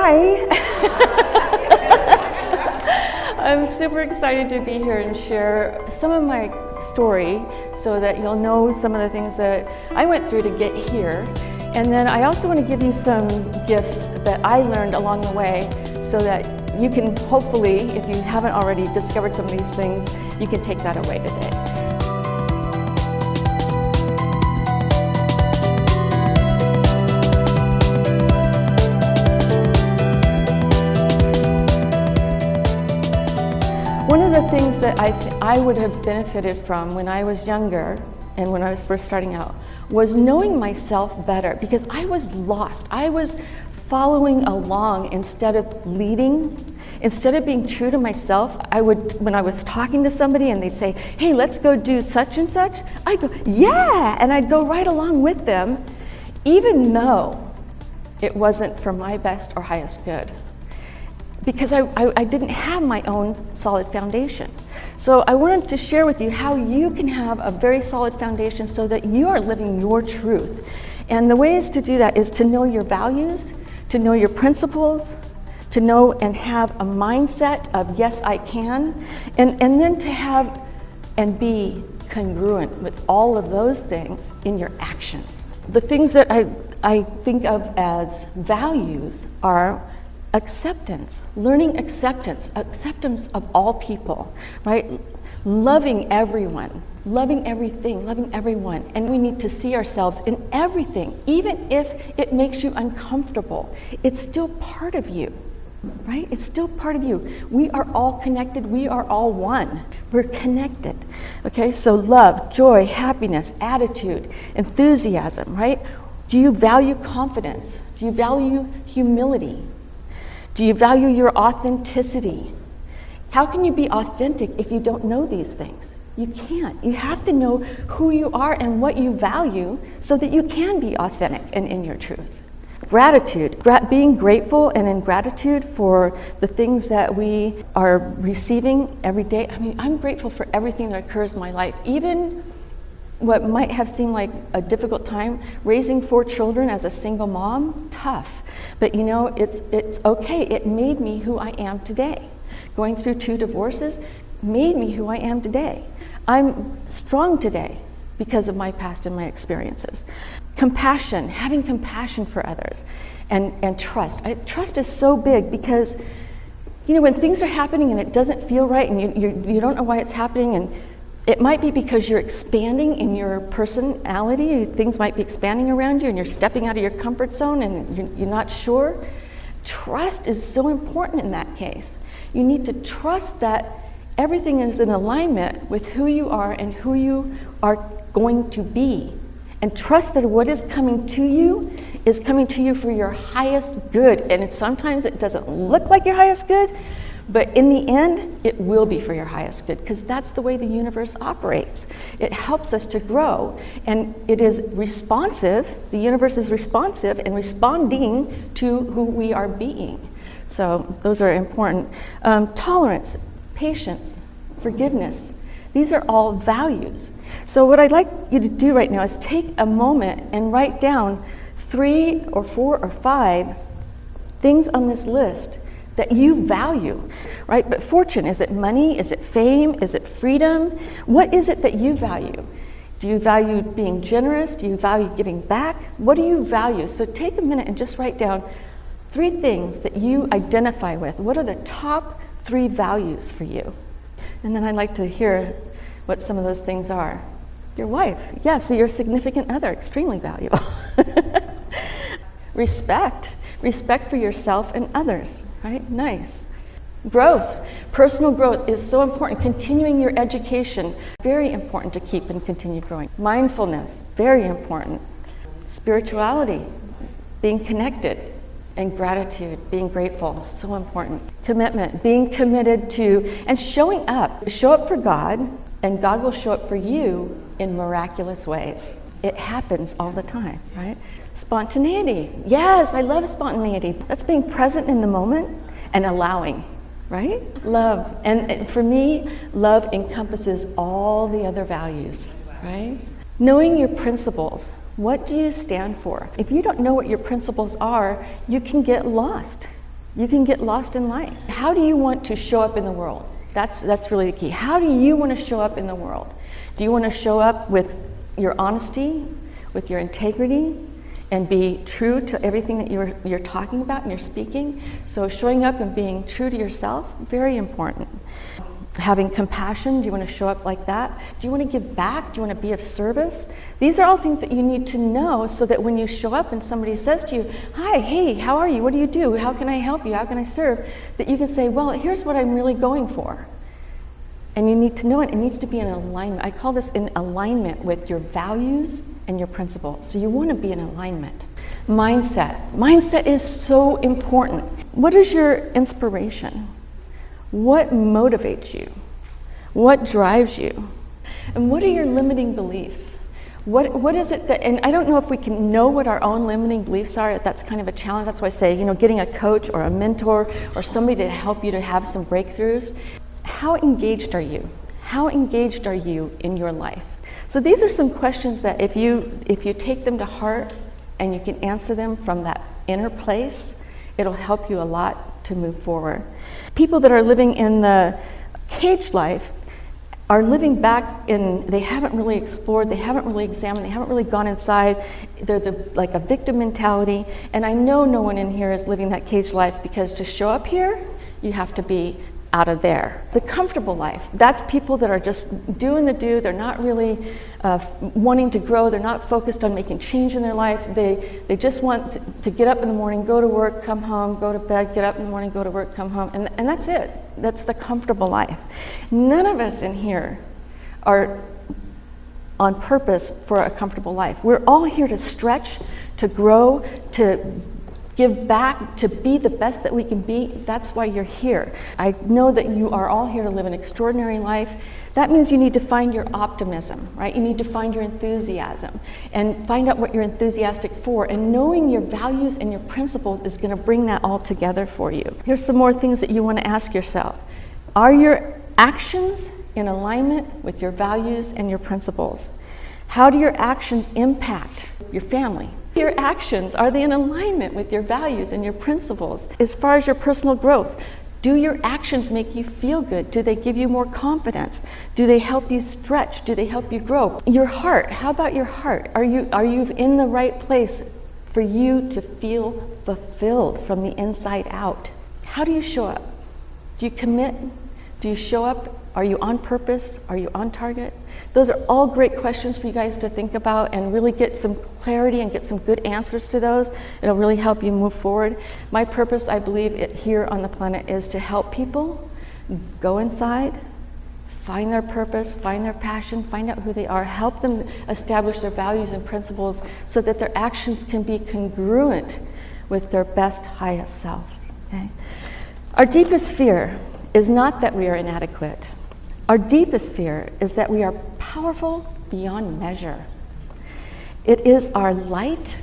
Hi. I'm super excited to be here and share some of my story so that you'll know some of the things that I went through to get here. And then I also want to give you some gifts that I learned along the way so that you can hopefully, if you haven't already discovered some of these things, you can take that away today. One of the things that I would have benefited from when I was younger and when I was first starting out was knowing myself better, because I was lost. I was following along instead of leading. Instead of being true to myself, when I was talking to somebody and they'd say, hey, let's go do such and such, I'd go, yeah, and I'd go right along with them, even though it wasn't for my best or highest good. Because I didn't have my own solid foundation. So I wanted to share with you how you can have a very solid foundation so that you are living your truth. And the ways to do that is to know your values, to know your principles, to know and have a mindset of yes, I can, and then to have and be congruent with all of those things in your actions. The things that I think of as values are acceptance, learning acceptance of all people, right? Loving everyone, loving everything, loving everyone. And we need to see ourselves in everything, even if it makes you uncomfortable. It's still part of you, right? It's still part of you. We are all connected. We are all one. We're connected. Okay, so love, joy, happiness, attitude, enthusiasm, right? Do you value confidence? Do you value humility? Do you value your authenticity? How can you be authentic if you don't know these things? You can't. You have to know who you are and what you value so that you can be authentic and in your truth. Gratitude, being grateful and in gratitude for the things that we are receiving every day. I mean, I'm grateful for everything that occurs in my life, even what might have seemed like a difficult time, raising 4 children as a single mom, tough. But you know, it's okay. It made me who I am today. Going through 2 divorces made me who I am today. I'm strong today because of my past and my experiences. Compassion, having compassion for others, and trust. Trust is so big because, you know, when things are happening and it doesn't feel right and you don't know why it's happening, and it might be because you're expanding in your personality. Things might be expanding around you and you're stepping out of your comfort zone and you're not sure. Trust is so important in that case. You need to trust that everything is in alignment with who you are and who you are going to be. And trust that what is coming to you is coming to you for your highest good. And sometimes it doesn't look like your highest good, but in the end, it will be for your highest good, because that's the way the universe operates. It helps us to grow, and it is responsive. The universe is responsive and responding to who we are being. So those are important. Tolerance, patience, forgiveness. These are all values. So what I'd like you to do right now is take a moment and write down 3 or 4 or 5 things on this list that you value, right? But fortune, is it money? Is it fame? Is it freedom? What is it that you value? Do you value being generous? Do you value giving back? What do you value? So take a minute and just write down 3 things that you identify with. What are the top 3 values for you? And then I'd like to hear what some of those things are. Your wife, yeah, so your significant other, extremely valuable. Respect for yourself and others, right? Nice. Growth, personal growth is so important. Continuing your education, very important to keep and continue growing. Mindfulness, very important. Spirituality, being connected, and gratitude, being grateful, so important. Commitment, being committed to, and showing up. Show up for God, and God will show up for you in miraculous ways. It happens all the time, right? Spontaneity. Yes, I love spontaneity. That's being present in the moment and allowing, right? Love. And for me, love encompasses all the other values, right? Knowing your principles. What do you stand for? If you don't know what your principles are, you can get lost. You can get lost in life. How do you want to show up in the world? That's really the key. How do you want to show up in the world? Do you want to show up with your honesty, with your integrity, and be true to everything that you're talking about and you're speaking? So showing up and being true to yourself, very important. Having compassion, do you want to show up like that? Do you want to give back? Do you want to be of service? These are all things that you need to know so that when you show up and somebody says to you, hi, hey, how are you? What do you do? How can I help you? How can I serve? That you can say, well, here's what I'm really going for. And you need to know it. It needs to be in alignment. I call this in alignment with your values and your principles. So you want to be in alignment. Mindset. Mindset is so important. What is your inspiration? What motivates you? What drives you? And what are your limiting beliefs? What is it that, and I don't know if we can know what our own limiting beliefs are. That's kind of a challenge. That's why I say, getting a coach or a mentor or somebody to help you to have some breakthroughs. How engaged are you? How engaged are you in your life? So these are some questions that if you take them to heart and you can answer them from that inner place, it'll help you a lot to move forward. People that are living in the cage life are living back in, they haven't really explored, they haven't really examined, they haven't really gone inside. They're like a victim mentality. And I know no one in here is living that cage life, because to show up here, you have to be out of there. The comfortable life, that's people that are just doing the do. They're not really wanting to grow. They're not focused on making change in their life. They just want to get up in the morning, go to work, come home, go to bed, get up in the morning, go to work, come home, and that's it. That's the comfortable life. None of us in here are on purpose for a comfortable life. We're all here to stretch, to grow, to give back, to be the best that we can be. That's why you're here. I know that you are all here to live an extraordinary life. That means you need to find your optimism, right? You need to find your enthusiasm and find out what you're enthusiastic for. And knowing your values and your principles is going to bring that all together for you. Here's some more things that you want to ask yourself. Are your actions in alignment with your values and your principles? How do your actions impact your family? Your actions, are they in alignment with your values and your principles? As far as your personal growth, do your actions make you feel good? Do they give you more confidence? Do they help you stretch? Do they help you grow? Your heart, how about your heart? Are you in the right place for you to feel fulfilled from the inside out? How do you show up? Do you commit? Do you show up? Are you on purpose? Are you on target? Those are all great questions for you guys to think about and really get some clarity and get some good answers to those. It'll really help you move forward. My purpose, I believe, here on the planet is to help people go inside, find their purpose, find their passion, find out who they are, help them establish their values and principles so that their actions can be congruent with their best, highest self. Okay? Our deepest fear is not that we are inadequate. Our deepest fear is that we are powerful beyond measure. It is our light,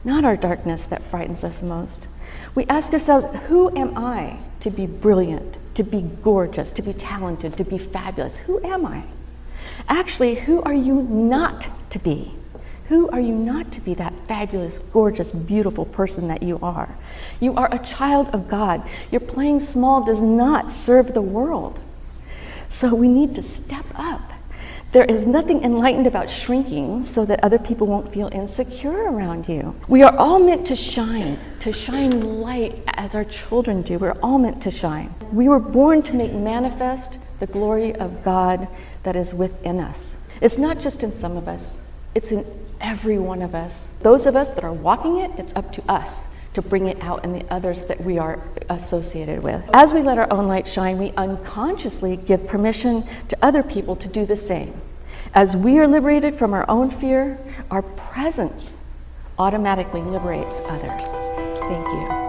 not our darkness, that frightens us most. We ask ourselves, who am I to be brilliant, to be gorgeous, to be talented, to be fabulous? Who am I? Actually, who are you not to be? Who are you not to be that fabulous, gorgeous, beautiful person that you are? You are a child of God. Your playing small does not serve the world. So we need to step up. There is nothing enlightened about shrinking so that other people won't feel insecure around you. We are all meant to shine light as our children do. We're all meant to shine. We were born to make manifest the glory of God that is within us. It's not just in some of us, it's in every one of us. Those of us that are walking it, it's up to us to bring it out in the others that we are associated with. As we let our own light shine, we unconsciously give permission to other people to do the same. As we are liberated from our own fear, our presence automatically liberates others. Thank you.